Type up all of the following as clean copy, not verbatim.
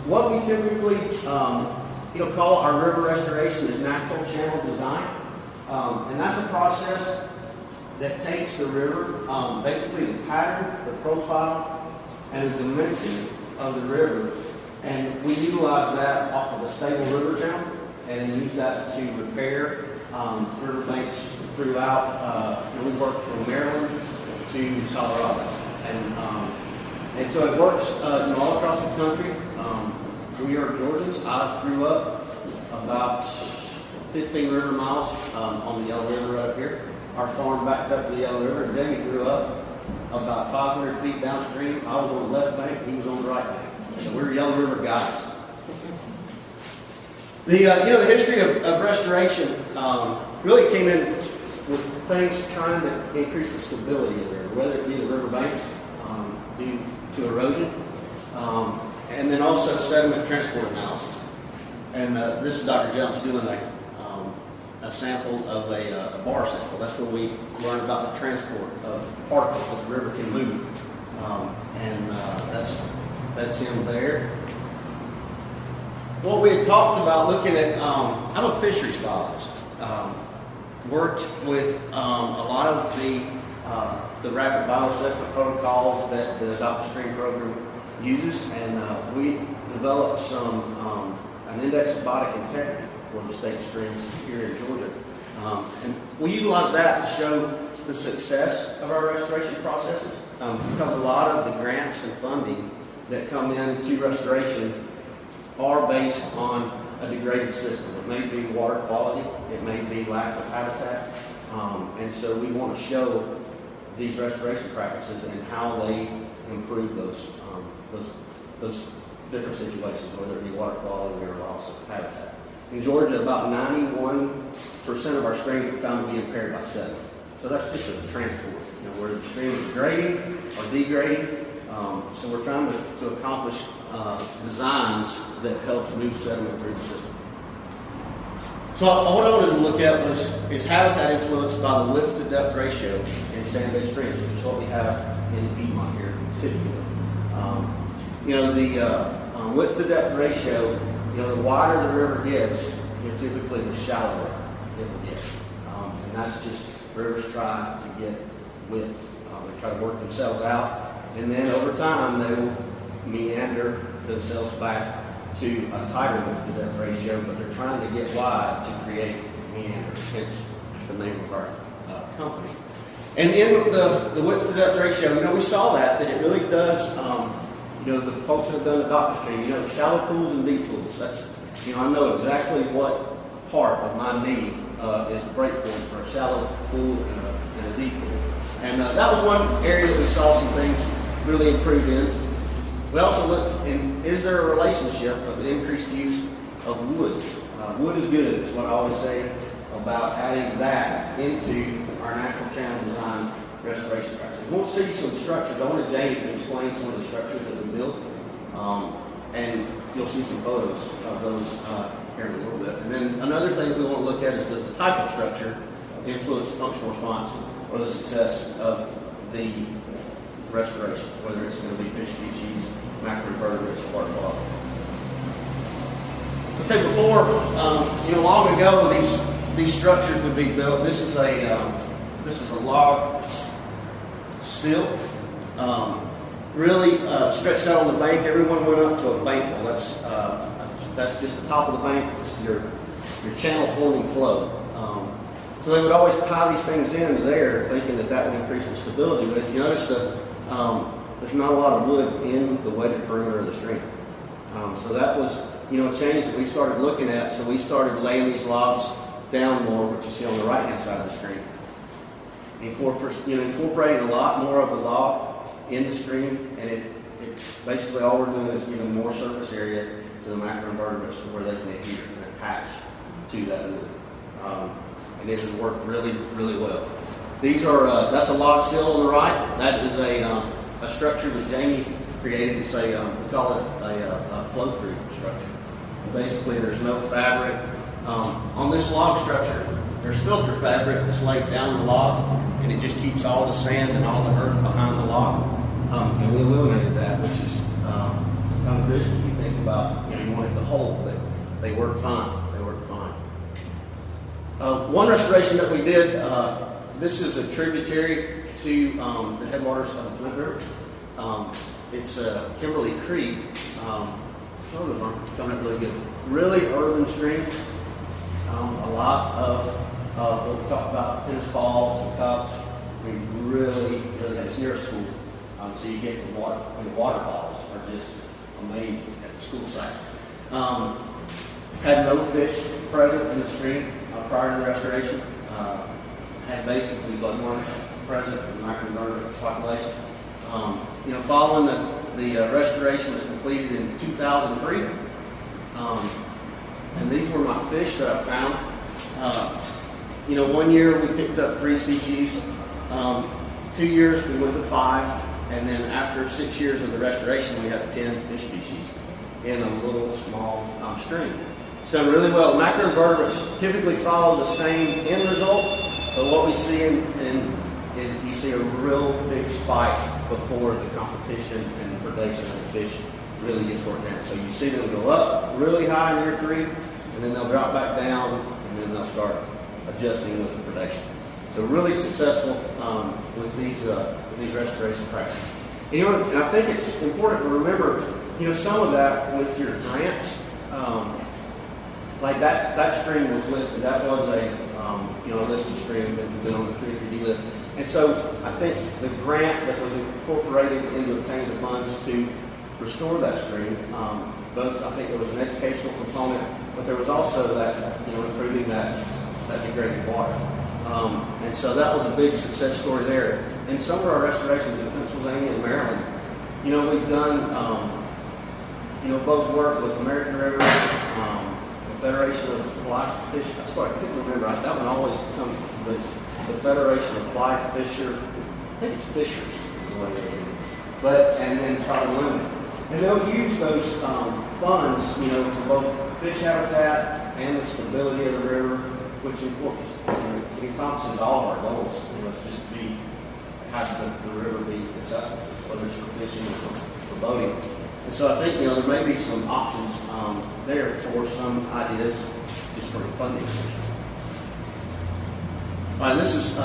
what we typically call our river restoration is natural channel design. And that's a process that takes the river, basically the pattern, the profile, and the dimension of the river, and we utilize that off of a stable river channel, and then use that to repair riverbanks throughout. We work from Maryland to Colorado, and so it works all across the country. We are Georgians. I grew up about 1500 miles on the Yellow River right here. Our farm backed up to the Yellow River, and Jamie grew up about 500 feet downstream. I was on the left bank, he was on the right bank. So we're Yellow River guys. The history of restoration really came in with things trying to increase the stability of the river, whether it be the riverbanks due to erosion, and then also sediment transport analysis. And this is Dr. Jones doing a sample of a bar sample. That's where we learn about the transport of particles that the river can move, and that's him there. What we had talked about looking at, I'm a fisheries biologist. Worked with a lot of the rapid bioassessment protocols that the Adopt a Stream program uses, and we developed an index of biotic integrity for the state streams here in Georgia. And we utilize that to show the success of our restoration processes, because a lot of the grants and funding that come into restoration are based on a degraded system. It may be water quality, it may be lack of habitat, and so we want to show these restoration practices and how they improve those different situations, whether it be water quality or loss of habitat. In Georgia, about 91% of our streams are found to be impaired by sediment. So that's just a transport, where the stream is grading or degrading. So we're trying to accomplish designs that help move sediment through the system. So what I wanted to look at is habitat influenced by the width to depth ratio in sand-based streams, which is what we have in Piedmont here, typically. The width to depth ratio, the wider the river gets, typically the shallower it will get. And that's just rivers try to get width. They try to work themselves out, and then over time they will meander themselves back to a tighter width to depth ratio, but they're trying to get wide to create meanders, hence the name of our company. And in the width to depth ratio, we saw that it really does, the folks that have done the Adopt a Stream, shallow pools and deep pools. That's, I know exactly what part of my knee is the break point for a shallow pool and a deep pool. And that was one area that we saw some things really improve in. We also looked in, is there a relationship of increased use of wood? Wood is good, is what I always say about adding that into our natural channel design restoration practices. We'll see some structures. I wanted Jamie to explain some of the structures that we built, and you'll see some photos of those here in a little bit. And then another thing that we want to look at is, does the type of structure influence functional response or the success of the restoration, whether it's going to be fish species, macroinvertebrates, or water quality. Okay, before, long ago, these structures would be built. This is a log sill, really stretched out on the bank. Everyone went up to a bankful. That's just the top of the bank. This is your channel forming flow. So they would always tie these things in there, thinking that would increase the stability. But if you notice there's not a lot of wood in the wetted perimeter of the stream. So that was, a change that we started looking at. So we started laying these logs down more, which you see on the right-hand side of the stream. Incorporating a lot more of the log in the stream, and it basically all we're doing is giving more surface area to the macroinvertebrates to where they can adhere and attach to that wood. And it has worked really, really well. These are that's a log sill on the right. That is a structure that Jamie created. It's we call it a flow-through structure. And basically, there's no fabric on this log structure. There's filter fabric that's laid down the log, and it just keeps all the sand and all the earth behind the log. And we eliminated that, which is kind of risky. You think about work fine. They work fine. One restoration that we did, this is a tributary to the headwaters of the Flint River. It's Kimberly Creek. Photos aren't coming up really good. Really urban stream. A lot of what we talked about, tennis balls and cups. We really, it's near a school. So you get the water, and the water balls are just amazing at the school site. Had no fish present in the stream prior to the restoration. Had basically bloodworms present in the microinvertebrate population. Following the restoration was completed in 2003. And these were my fish that I found. 1 year we picked up 3 species. 2 years we went to 5. And then after 6 years of the restoration, we have 10 fish species in a little small stream. It's done really well. Macroinvertebrates typically follow the same end result, but what we see is you see a real big spike before the competition and predation of the fish really gets worked down. So you see them go up really high in year 3, and then they'll drop back down, and then they'll start adjusting with the predation. So really successful with these restoration practices. And I think it's important to remember, some of that with your grants, like that stream was listed. That was a listed stream that was on the 3D list. And so I think the grant that was incorporated into obtaining the funds to restore that stream, both I think there was an educational component, but there was also that improving that degraded water. And so that was a big success story there. And some of our restorations in Pennsylvania and Maryland, we've done, both work with American River, the Federation of Fly Fish. I couldn't remember. That one always comes with the Federation of Fly Fisher. I think it's Fishers is the way they do it. And then Trout Unlimited. And they'll use those funds, for both fish habitat and the stability of the river, which encompasses all of our goals. Just have the river be accessible, whether it's for fishing or for boating. And so I think there may be some options there for some ideas just for funding. All right, this is I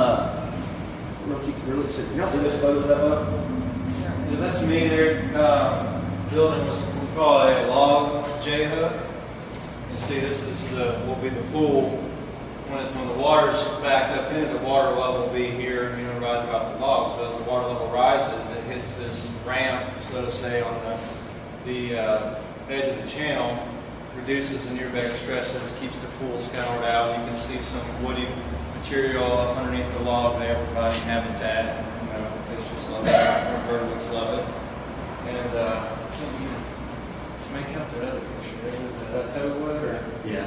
don't know if you can really see. Can y'all see this photo that up? Yeah, that's me there. Building was what we call a log J-hook. You see, this is will be the pool. When the water's backed up into the water level will be here, right about the log. So as the water level rises, it hits this ramp, so to say, on the edge of the channel, reduces the near bank stresses, keeps the pool scoured out. You can see some woody material up underneath the log there, providing habitat. Fish just love it, invertebrates love it. And make out that other picture there, that toadwood or? Yeah.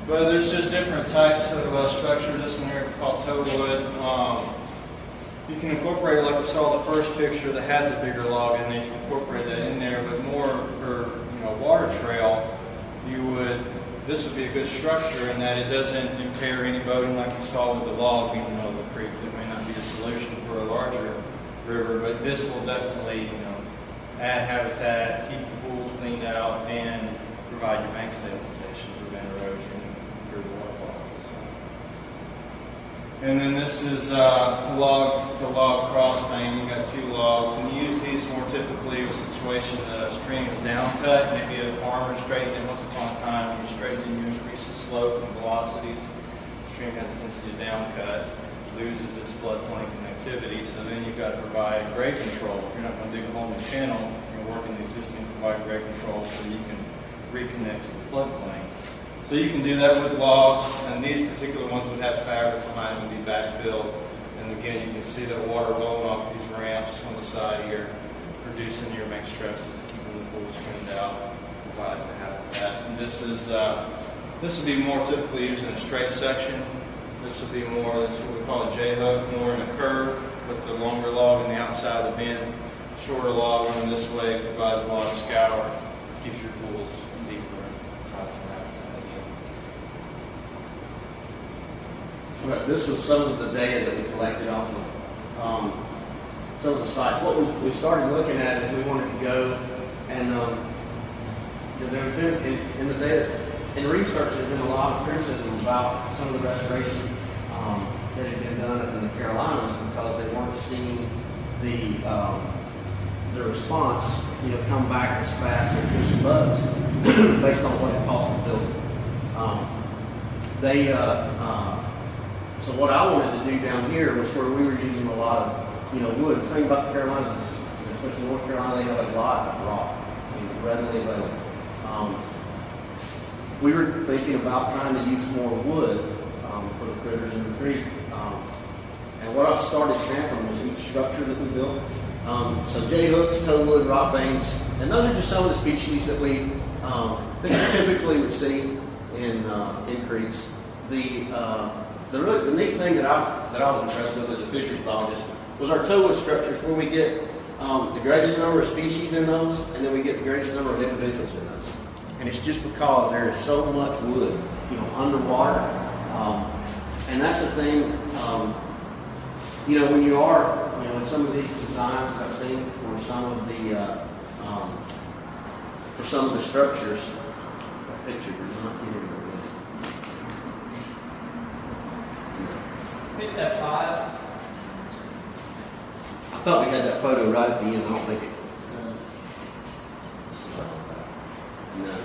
But there's just different types of structure. This one here is called toadwood. You can incorporate, like you saw the first picture that had the bigger log in there, you can incorporate that in there, but more for water trail, this would be a good structure in that it doesn't impair any boating like you saw with the log being in the middle of the creek. It may not be a solution for a larger river, but this will definitely add habitat, keep the pools cleaned out, and provide your bank stabilization, prevent erosion, improve the water quality. And then this is log-to-log cross vein. You've got 2 logs, and you use these more typically with a situation that a stream is down cut. Maybe a farmer straightened it once upon a time. When you straighten, you increase the slope and velocities. The stream has a tendency to down cut, loses its floodplain connectivity. So then you've got to provide grade control. If you're not going to dig a whole new channel, you're working the existing, provide grade control so you can reconnect to the floodplain. So you can do that with logs, and these particular ones would have fabric behind them, would be backfilled. And again, you can see the water rolling off these ramps on the side here, reducing your bank stresses, keeping the pools cleaned out, providing the habitat. And this would be more typically used in a straight section. This would be more, that's what we call a J-hook, more in a curve, with the longer log on the outside of the bend, shorter log running this way, provides a lot of scour, keeps your pools deeper. This was some of the data that we collected off of some of the sites. What we started looking at is we wanted to go and there have been in the data in research, there's been a lot of criticism about some of the restoration that had been done up in the Carolinas because they weren't seeing the response, come back as fast as fish and bugs based on what it cost to build it. So what I wanted to do down here was where we were using a lot of, wood. The thing about the Carolinas, especially North Carolina, they have a lot of rock, readily available. We were thinking about trying to use more wood for the critters in the creek. And what I started sampling was each structure that we built. So J-hooks, toadwood, rock veins, and those are just some of the species that we typically would see in creeks. The neat thing that I was impressed with as a fisheries biologist was our toadwood structures, where we get the greatest number of species in those, and then we get the greatest number of individuals in those. And it's just because there is so much wood, underwater. And that's the thing, when you are, in some of these designs that I've seen for some of the structures, that picture does not get in there. Pick that 5. I thought we had that photo right at the end. I don't think it. No.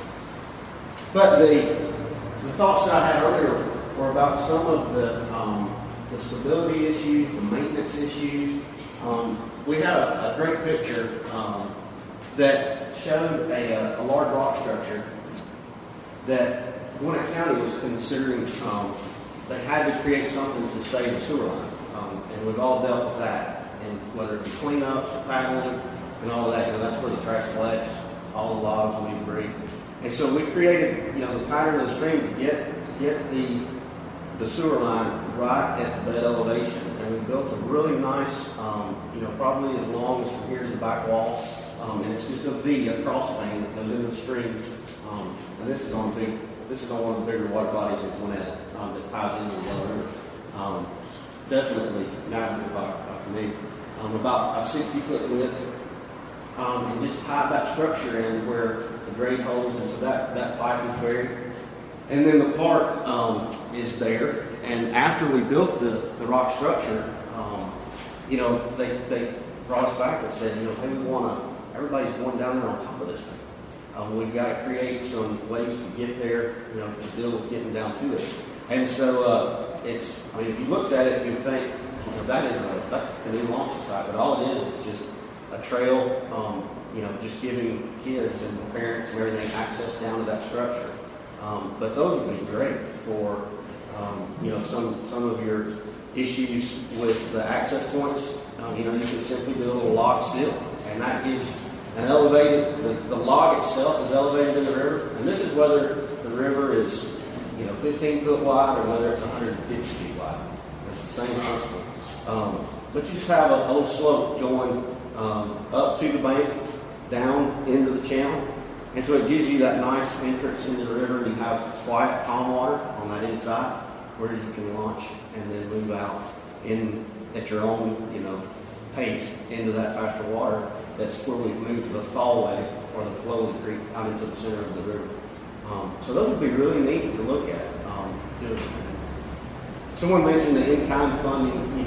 But the thoughts that I had earlier were about some of the stability issues, the maintenance issues. We had a great picture that showed a large rock structure that Gwinnett County was considering. They had to create something to save the sewer line, and we've all dealt with that. And whether it be cleanups or paddling and all of that, that's where the trash collects, all the logs and debris. And so we created, the pattern of the stream to get the sewer line right at the bed elevation, and we built a really nice, probably as long as from here to the back wall, and it's just a V, a cross vein that goes into the stream. And this is on one of the bigger water bodies in Gwinnett that ties into the Yellow River. Definitely navigable by canoe. About a 60-foot width, and just tie that structure in where the grade holes, and so that pipe is buried. And then the park is there. And after we built the rock structure, they brought us back and said, hey, everybody's going down there on top of this thing. We've got to create some ways to get there, to deal with getting down to it. And so if you looked at it, you'd think, that's a canoe launching site, but all it is just a trail, just giving kids and parents and everything access down to that structure. But those would be great for, some of your issues with the access points. You can simply do a little log sill, and that gives an elevated, the log itself is elevated in the river, and this is whether the river is 15 foot wide or whether it's 150 feet wide. It's the same principle. But you just have a little slope going up to the bank, down into the channel, and so it gives you that nice entrance into the river, and you have quiet, calm water on that inside where you can launch and then move out at your own pace into that faster water. That's where we move to the fallway or the flow of the creek out into the center of the river. So those would be really neat to look at. Someone mentioned the in-kind funding,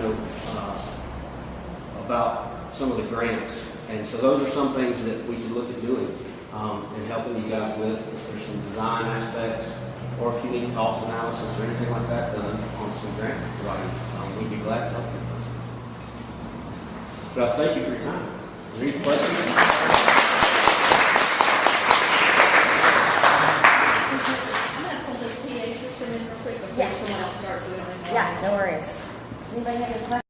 about some of the grants. And so those are some things that we could look at doing and helping you guys with. If there's some design aspects, or if you need cost analysis or anything like that done on some grant writing, we'd be glad to help you. But I thank you for your time. Any questions? I'm going to pull this PA system in real quick before someone else starts. So we don't have Yeah, no worries. Does anybody have any questions?